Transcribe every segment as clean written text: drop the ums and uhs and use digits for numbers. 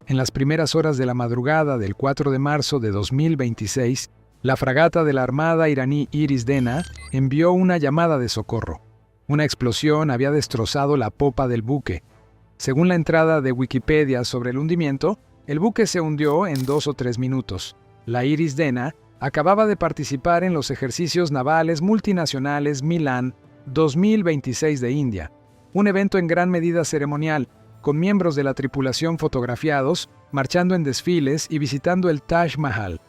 En las primeras horas de la madrugada del 4 de marzo de 2026, la fragata de la Armada iraní Iris Dena envió una llamada de socorro. Una explosión había destrozado la popa del buque. Según la entrada de Wikipedia sobre el hundimiento, el buque se hundió en 2 o 3 minutos. La Iris Dena acababa de participar en los ejercicios navales multinacionales Milan 2026 de India, un evento en gran medida ceremonial, con miembros de la tripulación fotografiados, marchando en desfiles y visitando el Taj Mahal.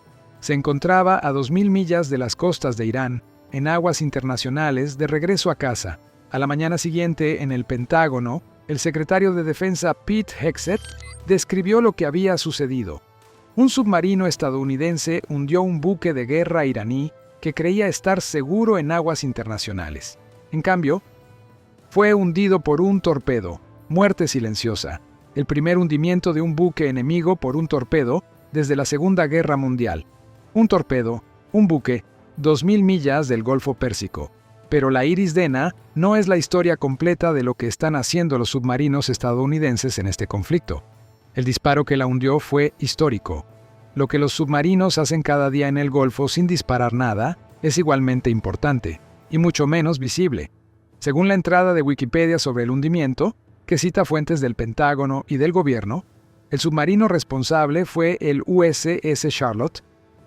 Se encontraba a 2.000 millas de las costas de Irán, en aguas internacionales, de regreso a casa. A la mañana siguiente, en el Pentágono, el secretario de Defensa Pete Hegseth describió lo que había sucedido. Un submarino estadounidense hundió un buque de guerra iraní que creía estar seguro en aguas internacionales. En cambio, fue hundido por un torpedo. Muerte silenciosa. El primer hundimiento de un buque enemigo por un torpedo desde la Segunda Guerra Mundial. Un torpedo, un buque, 2.000 millas del Golfo Pérsico. Pero la Iris Dena no es la historia completa de lo que están haciendo los submarinos estadounidenses en este conflicto. El disparo que la hundió fue histórico. Lo que los submarinos hacen cada día en el Golfo sin disparar nada es igualmente importante, y mucho menos visible. Según la entrada de Wikipedia sobre el hundimiento, que cita fuentes del Pentágono y del gobierno, el submarino responsable fue el USS Charlotte,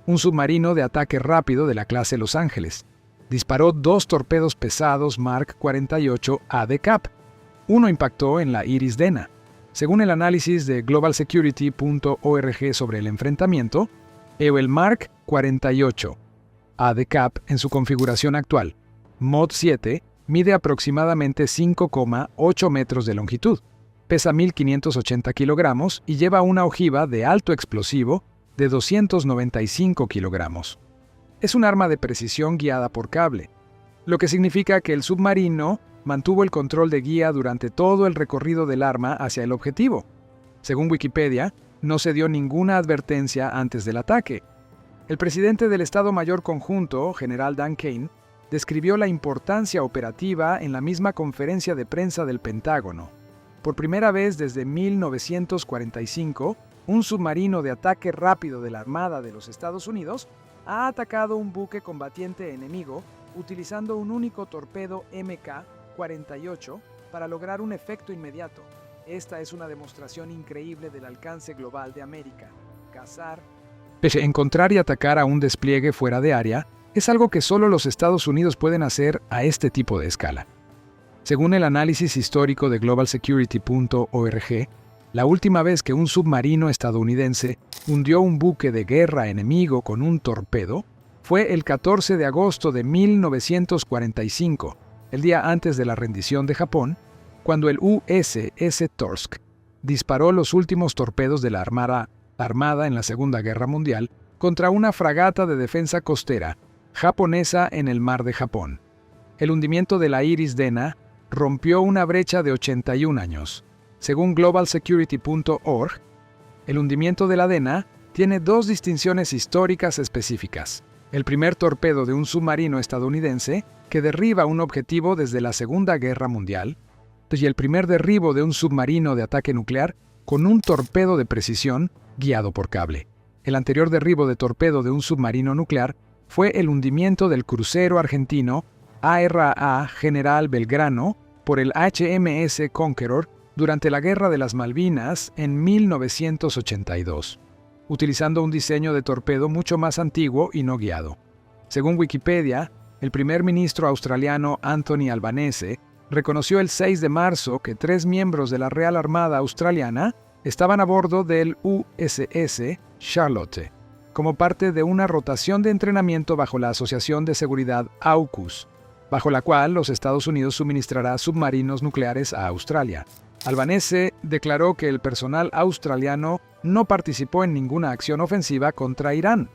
un submarino de ataque rápido de la clase Los Ángeles. Disparó 2 torpedos pesados Mark 48 ADCAP. Uno impactó en la Iris Dena. Según el análisis de globalsecurity.org sobre el enfrentamiento, el Mark 48 ADCAP en su configuración actual, Mod 7, mide aproximadamente 5,8 metros de longitud, pesa 1.580 kilogramos y lleva una ojiva de alto explosivo de 295 kilogramos. Es un arma de precisión guiada por cable, lo que significa que el submarino mantuvo el control de guía durante todo el recorrido del arma hacia el objetivo. Según Wikipedia, no se dio ninguna advertencia antes del ataque. El presidente del Estado Mayor Conjunto, General Dan Kane, describió la importancia operativa en la misma conferencia de prensa del Pentágono. Por primera vez desde 1945, un submarino de ataque rápido de la Armada de los Estados Unidos ha atacado un buque combatiente enemigo utilizando un único torpedo MK-48 para lograr un efecto inmediato. Esta es una demostración increíble del alcance global de América. Cazar, encontrar y atacar a un despliegue fuera de área es algo que solo los Estados Unidos pueden hacer a este tipo de escala. Según el análisis histórico de globalsecurity.org, la última vez que un submarino estadounidense hundió un buque de guerra enemigo con un torpedo fue el 14 de agosto de 1945, el día antes de la rendición de Japón, cuando el USS Torsk disparó los últimos torpedos de la Armada en la Segunda Guerra Mundial contra una fragata de defensa costera japonesa en el Mar de Japón. El hundimiento de la Iris Dena rompió una brecha de 81 años. Según globalsecurity.org, el hundimiento de la Dena tiene 2 distinciones históricas específicas. El primer torpedo de un submarino estadounidense que derriba un objetivo desde la Segunda Guerra Mundial, y el primer derribo de un submarino de ataque nuclear con un torpedo de precisión guiado por cable. El anterior derribo de torpedo de un submarino nuclear fue el hundimiento del crucero argentino ARA General Belgrano por el HMS Conqueror durante la Guerra de las Malvinas en 1982, utilizando un diseño de torpedo mucho más antiguo y no guiado. Según Wikipedia, el primer ministro australiano Anthony Albanese reconoció el 6 de marzo que 3 miembros de la Real Armada Australiana estaban a bordo del USS Charlotte, como parte de una rotación de entrenamiento bajo la Asociación de Seguridad AUKUS, bajo la cual los Estados Unidos suministrará submarinos nucleares a Australia. Albanese declaró que el personal australiano no participó en ninguna acción ofensiva contra Irán.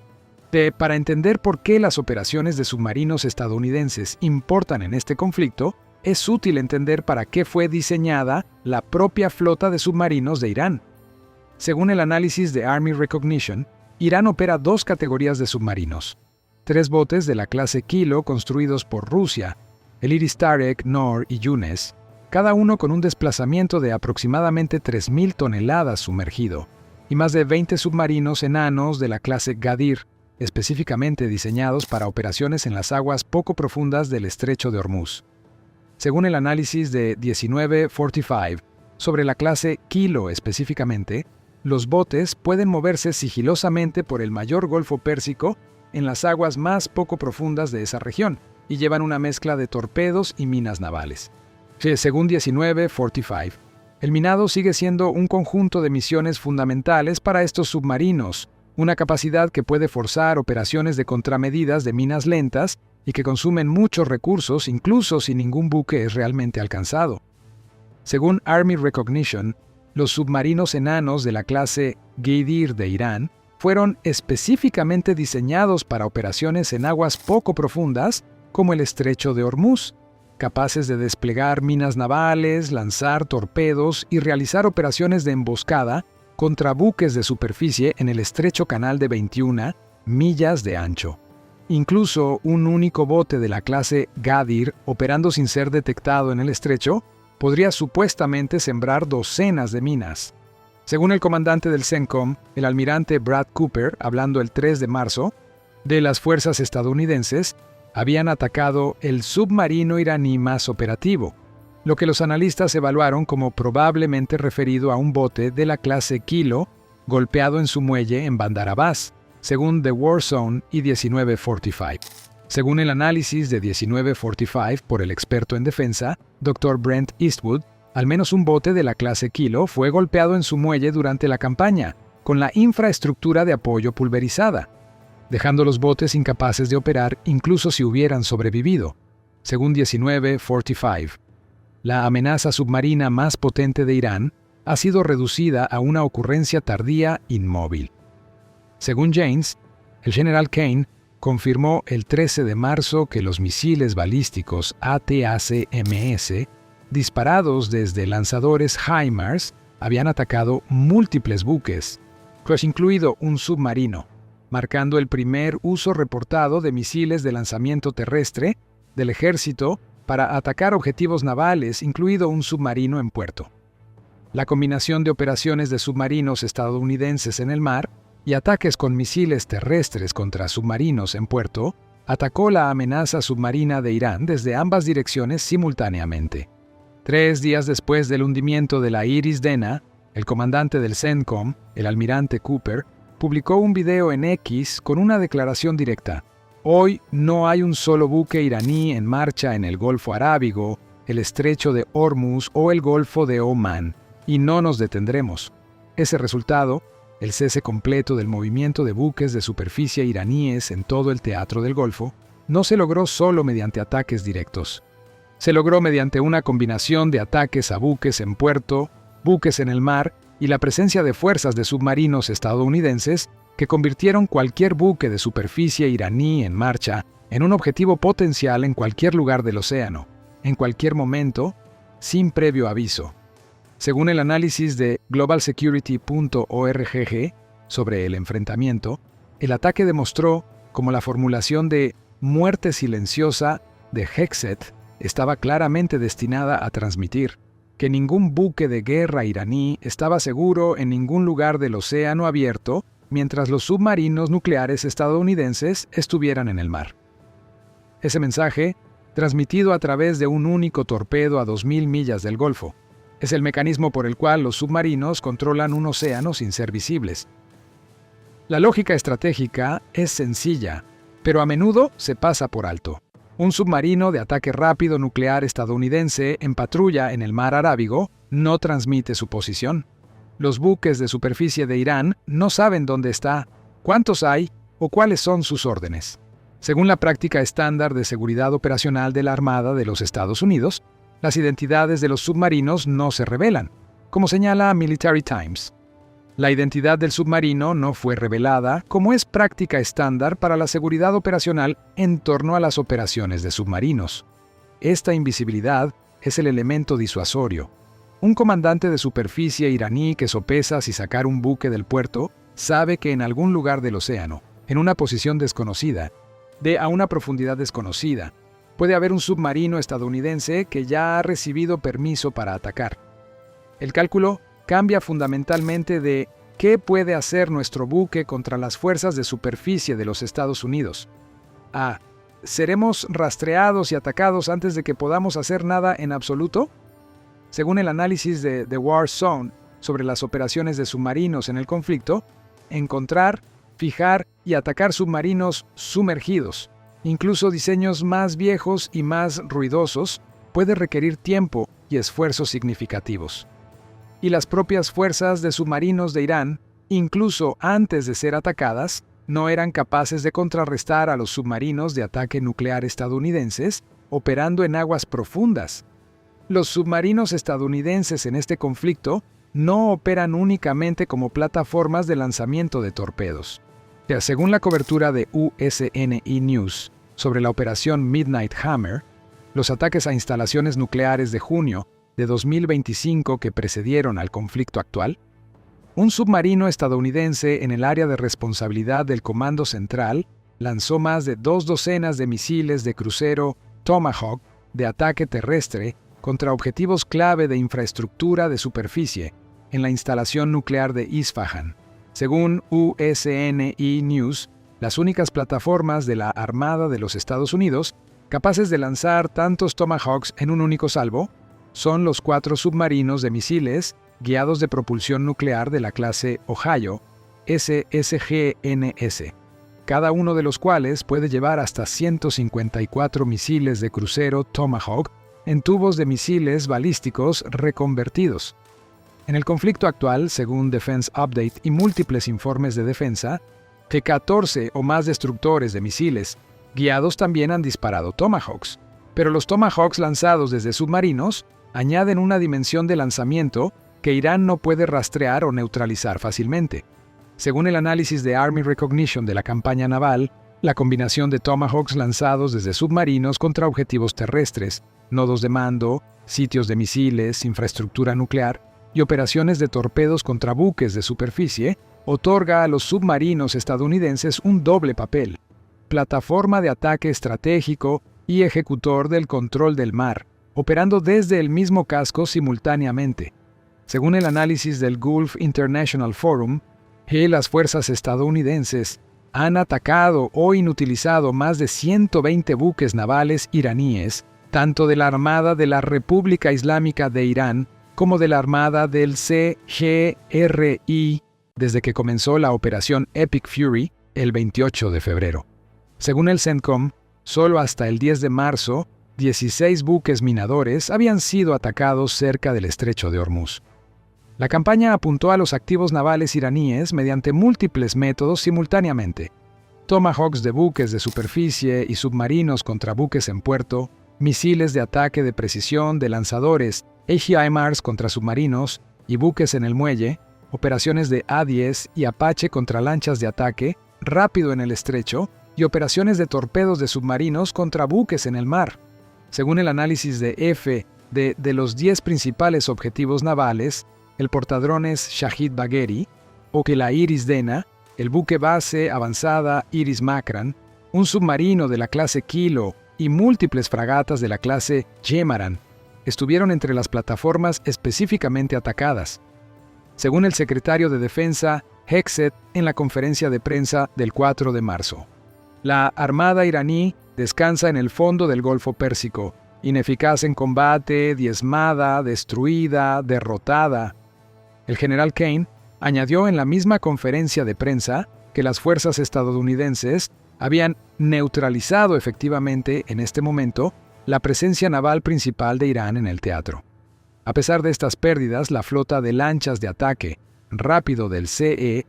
Para entender por qué las operaciones de submarinos estadounidenses importan en este conflicto, es útil entender para qué fue diseñada la propia flota de submarinos de Irán. Según el análisis de Army Recognition, Irán opera 2 categorías de submarinos. 3 botes de la clase Kilo construidos por Rusia, el Iris Tarek, Nor y Yunes, cada uno con un desplazamiento de aproximadamente 3.000 toneladas sumergido. y más de 20 submarinos enanos de la clase Gadir, específicamente diseñados para operaciones en las aguas poco profundas del Estrecho de Hormuz. Según el análisis de 1945, sobre la clase Kilo específicamente, los botes pueden moverse sigilosamente por el mayor Golfo Pérsico en las aguas más poco profundas de esa región y llevan una mezcla de torpedos y minas navales. Según 1945, el minado sigue siendo un conjunto de misiones fundamentales para estos submarinos, una capacidad que puede forzar operaciones de contramedidas de minas lentas y que consumen muchos recursos incluso si ningún buque es realmente alcanzado. Según Army Recognition, los submarinos enanos de la clase Ghadir de Irán fueron específicamente diseñados para operaciones en aguas poco profundas como el Estrecho de Hormuz, capaces de desplegar minas navales, lanzar torpedos y realizar operaciones de emboscada contra buques de superficie en el estrecho canal de 21 millas de ancho. Incluso un único bote de la clase Ghadir, operando sin ser detectado en el estrecho, podría supuestamente sembrar docenas de minas. Según el comandante del CENTCOM, el almirante Brad Cooper, hablando el 3 de marzo, de las fuerzas estadounidenses, habían atacado el submarino iraní más operativo, lo que los analistas evaluaron como probablemente referido a un bote de la clase Kilo golpeado en su muelle en Bandar Abbas, según The War Zone y 1945. Según el análisis de 1945 por el experto en defensa, Dr. Brent Eastwood, al menos un bote de la clase Kilo fue golpeado en su muelle durante la campaña, con la infraestructura de apoyo pulverizada, dejando los botes incapaces de operar incluso si hubieran sobrevivido, según 1945. La amenaza submarina más potente de Irán ha sido reducida a una ocurrencia tardía inmóvil. Según Janes, el general Kane confirmó el 13 de marzo que los misiles balísticos ATACMS, disparados desde lanzadores HIMARS, habían atacado múltiples buques, incluido un submarino, marcando el primer uso reportado de misiles de lanzamiento terrestre del ejército para atacar objetivos navales, incluido un submarino en puerto. La combinación de operaciones de submarinos estadounidenses en el mar y ataques con misiles terrestres contra submarinos en puerto atacó la amenaza submarina de Irán desde ambas direcciones simultáneamente. 3 días después del hundimiento de la Iris Dena, el comandante del CENTCOM, el almirante Cooper, publicó un video en X con una declaración directa. Hoy no hay un solo buque iraní en marcha en el Golfo Arábigo, el Estrecho de Hormuz o el Golfo de Omán, y no nos detendremos. Ese resultado, el cese completo del movimiento de buques de superficie iraníes en todo el teatro del Golfo, no se logró solo mediante ataques directos. Se logró mediante una combinación de ataques a buques en puerto, buques en el mar y la presencia de fuerzas de submarinos estadounidenses que convirtieron cualquier buque de superficie iraní en marcha en un objetivo potencial en cualquier lugar del océano, en cualquier momento, sin previo aviso. Según el análisis de globalsecurity.org sobre el enfrentamiento, el ataque demostró cómo la formulación de muerte silenciosa de Hexet estaba claramente destinada a transmitir que ningún buque de guerra iraní estaba seguro en ningún lugar del océano abierto mientras los submarinos nucleares estadounidenses estuvieran en el mar. Ese mensaje, transmitido a través de un único torpedo a 2.000 millas del Golfo, es el mecanismo por el cual los submarinos controlan un océano sin ser visibles. La lógica estratégica es sencilla, pero a menudo se pasa por alto. Un submarino de ataque rápido nuclear estadounidense en patrulla en el mar Arábigo no transmite su posición. Los buques de superficie de Irán no saben dónde está, cuántos hay o cuáles son sus órdenes. Según la práctica estándar de seguridad operacional de la Armada de los Estados Unidos, las identidades de los submarinos no se revelan, como señala Military Times. La identidad del submarino no fue revelada, como es práctica estándar para la seguridad operacional en torno a las operaciones de submarinos. Esta invisibilidad es el elemento disuasorio. Un comandante de superficie iraní que sopesa si sacar un buque del puerto sabe que en algún lugar del océano, en una posición desconocida, a una profundidad desconocida, puede haber un submarino estadounidense que ya ha recibido permiso para atacar. El cálculo cambia fundamentalmente de ¿Qué puede hacer nuestro buque contra las fuerzas de superficie de los Estados Unidos? A. ¿Seremos rastreados y atacados antes de que podamos hacer nada en absoluto? Según el análisis de The War Zone sobre las operaciones de submarinos en el conflicto, encontrar, fijar y atacar submarinos sumergidos, incluso diseños más viejos y más ruidosos, puede requerir tiempo y esfuerzos significativos. Y las propias fuerzas de submarinos de Irán, incluso antes de ser atacadas, no eran capaces de contrarrestar a los submarinos de ataque nuclear estadounidenses operando en aguas profundas. Los submarinos estadounidenses en este conflicto no operan únicamente como plataformas de lanzamiento de torpedos. Según la cobertura de USNE News sobre la operación Midnight Hammer, los ataques a instalaciones nucleares de junio de 2025 que precedieron al conflicto actual, un submarino estadounidense en el área de responsabilidad del Comando Central lanzó más de 2 docenas de misiles de crucero Tomahawk de ataque terrestre contra objetivos clave de infraestructura de superficie en la instalación nuclear de Isfahan. Según USNE News, las únicas plataformas de la Armada de los Estados Unidos capaces de lanzar tantos Tomahawks en un único salvo son los 4 submarinos de misiles guiados de propulsión nuclear de la clase Ohio, SSGNS, cada uno de los cuales puede llevar hasta 154 misiles de crucero Tomahawk en tubos de misiles balísticos reconvertidos. En el conflicto actual, según Defense Update y múltiples informes de defensa, que 14 o más destructores de misiles guiados también han disparado Tomahawks, pero los Tomahawks lanzados desde submarinos añaden una dimensión de lanzamiento que Irán no puede rastrear o neutralizar fácilmente. Según el análisis de Army Recognition de la campaña naval, la combinación de Tomahawks lanzados desde submarinos contra objetivos terrestres, nodos de mando, sitios de misiles, infraestructura nuclear y operaciones de torpedos contra buques de superficie otorga a los submarinos estadounidenses un doble papel: plataforma de ataque estratégico y ejecutor del control del mar, operando desde el mismo casco simultáneamente. Según el análisis del Gulf International Forum, las fuerzas estadounidenses han atacado o inutilizado más de 120 buques navales iraníes, tanto de la Armada de la República Islámica de Irán como de la Armada del CGRI, desde que comenzó la operación Epic Fury el 28 de febrero. Según el CENTCOM, solo hasta el 10 de marzo, 16 buques minadores habían sido atacados cerca del estrecho de Hormuz. La campaña apuntó a los activos navales iraníes mediante múltiples métodos simultáneamente: Tomahawks de buques de superficie y submarinos contra buques en puerto, misiles de ataque de precisión de lanzadores HIMARS contra submarinos y buques en el muelle, operaciones de A-10 y Apache contra lanchas de ataque rápido en el estrecho y operaciones de torpedos de submarinos contra buques en el mar. Según el análisis de F de los 10 principales objetivos navales, el portadrones Shahid Bagheri, o que la Iris Dena, el buque base avanzada Iris Makran, un submarino de la clase Kilo y múltiples fragatas de la clase Jemaran estuvieron entre las plataformas específicamente atacadas. Según el secretario de Defensa Hexet en la conferencia de prensa del 4 de marzo. La Armada iraní descansa en el fondo del Golfo Pérsico, ineficaz en combate, diezmada, destruida, derrotada. El general Kane añadió en la misma conferencia de prensa que las fuerzas estadounidenses habían neutralizado efectivamente en este momento la presencia naval principal de Irán en el teatro. A pesar de estas pérdidas, la flota de lanchas de ataque rápido del CEGRI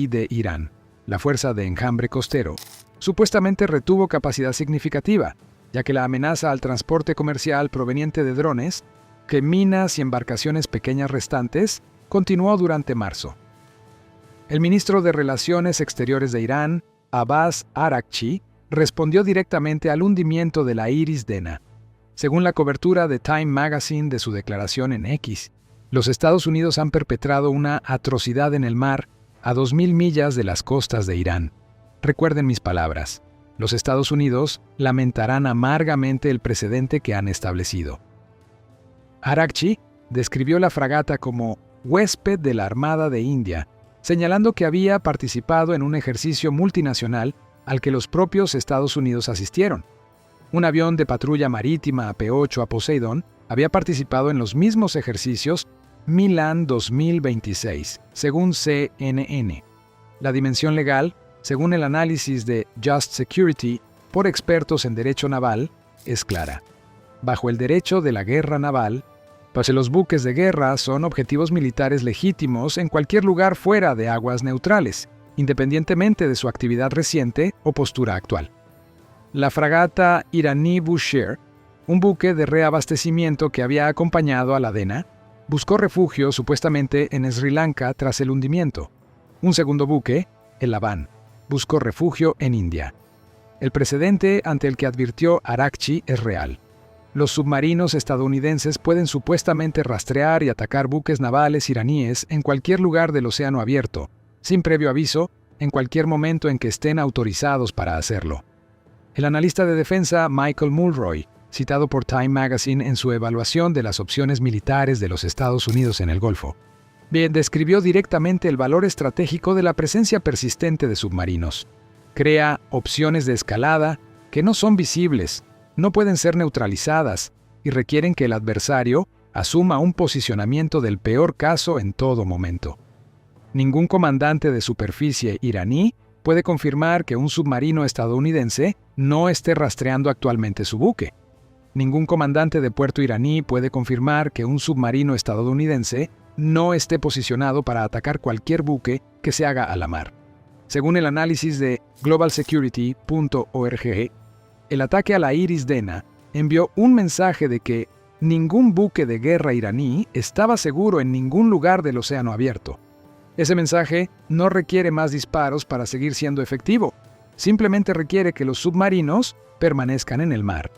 de Irán, la Fuerza de Enjambre Costero, supuestamente retuvo capacidad significativa, ya que la amenaza al transporte comercial proveniente de drones, que minas y embarcaciones pequeñas restantes, continuó durante marzo. El ministro de Relaciones Exteriores de Irán, Abbas Araghchi, respondió directamente al hundimiento de la Iris Dena. Según la cobertura de Time Magazine de su declaración en X, los Estados Unidos han perpetrado una atrocidad en el mar a 2.000 millas de las costas de Irán. Recuerden mis palabras. Los Estados Unidos lamentarán amargamente el precedente que han establecido. Araghchi describió la fragata como huésped de la Armada de India, señalando que había participado en un ejercicio multinacional al que los propios Estados Unidos asistieron. Un avión de patrulla marítima AP-8 a Poseidon había participado en los mismos ejercicios Milan 2026, según CNN. La dimensión legal, según el análisis de Just Security por expertos en derecho naval, es clara. Bajo el derecho de la guerra naval, pues los buques de guerra son objetivos militares legítimos en cualquier lugar fuera de aguas neutrales, independientemente de su actividad reciente o postura actual. La fragata iraní Bushehr, un buque de reabastecimiento que había acompañado a la Dena, buscó refugio supuestamente en Sri Lanka tras el hundimiento. Un segundo buque, el Lavan, buscó refugio en India. El precedente ante el que advirtió Arakchi es real. Los submarinos estadounidenses pueden supuestamente rastrear y atacar buques navales iraníes en cualquier lugar del océano abierto, sin previo aviso, en cualquier momento en que estén autorizados para hacerlo. El analista de defensa Michael Mulroy, citado por Time Magazine en su evaluación de las opciones militares de los Estados Unidos en el Golfo, describió directamente el valor estratégico de la presencia persistente de submarinos. Crea opciones de escalada que no son visibles, no pueden ser neutralizadas y requieren que el adversario asuma un posicionamiento del peor caso en todo momento. Ningún comandante de superficie iraní puede confirmar que un submarino estadounidense no esté rastreando actualmente su buque. Ningún comandante de puerto iraní puede confirmar que un submarino estadounidense no esté posicionado para atacar cualquier buque que se haga a la mar. Según el análisis de globalsecurity.org, el ataque a la Iris Dena envió un mensaje de que ningún buque de guerra iraní estaba seguro en ningún lugar del océano abierto. Ese mensaje no requiere más disparos para seguir siendo efectivo, simplemente requiere que los submarinos permanezcan en el mar.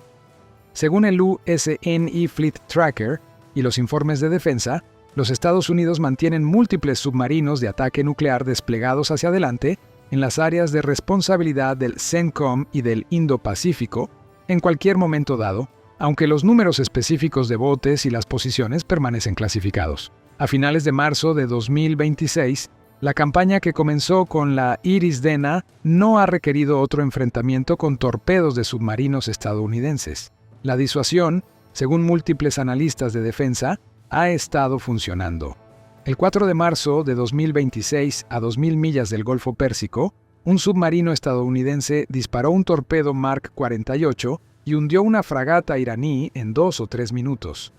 Según el USNI Fleet Tracker y los informes de defensa, los Estados Unidos mantienen múltiples submarinos de ataque nuclear desplegados hacia adelante en las áreas de responsabilidad del CENTCOM y del Indo-Pacífico en cualquier momento dado, aunque los números específicos de botes y las posiciones permanecen clasificados. A finales de marzo de 2026, la campaña que comenzó con la Iris Dena no ha requerido otro enfrentamiento con torpedos de submarinos estadounidenses. La disuasión, según múltiples analistas de defensa, ha estado funcionando. El 4 de marzo de 2026, a 2.000 millas del Golfo Pérsico, un submarino estadounidense disparó un torpedo Mark 48 y hundió una fragata iraní en 2 o 3 minutos.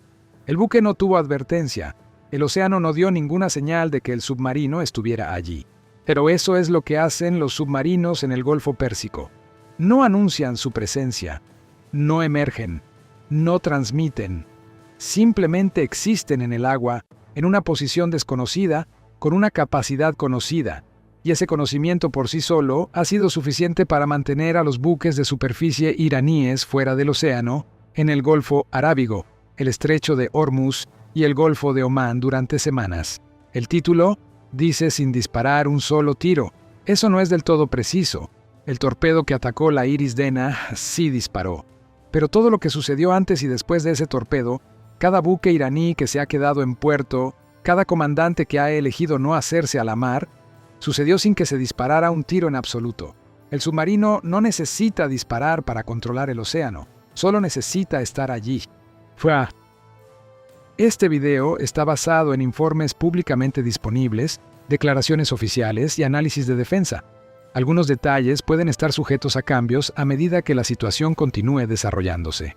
El buque no tuvo advertencia. El océano no dio ninguna señal de que el submarino estuviera allí. Pero eso es lo que hacen los submarinos en el Golfo Pérsico. No anuncian su presencia, no emergen, no transmiten. Simplemente existen en el agua, en una posición desconocida, con una capacidad conocida, y ese conocimiento por sí solo ha sido suficiente para mantener a los buques de superficie iraníes fuera del océano, en el Golfo Arábigo, el Estrecho de Hormuz y el Golfo de Omán durante semanas. El título dice sin disparar un solo tiro. Eso no es del todo preciso. El torpedo que atacó la Iris Dena sí disparó. Pero todo lo que sucedió antes y después de ese torpedo, cada buque iraní que se ha quedado en puerto, cada comandante que ha elegido no hacerse a la mar, sucedió sin que se disparara un tiro en absoluto. El submarino no necesita disparar para controlar el océano, solo necesita estar allí. Este video está basado en informes públicamente disponibles, declaraciones oficiales y análisis de defensa. Algunos detalles pueden estar sujetos a cambios a medida que la situación continúe desarrollándose.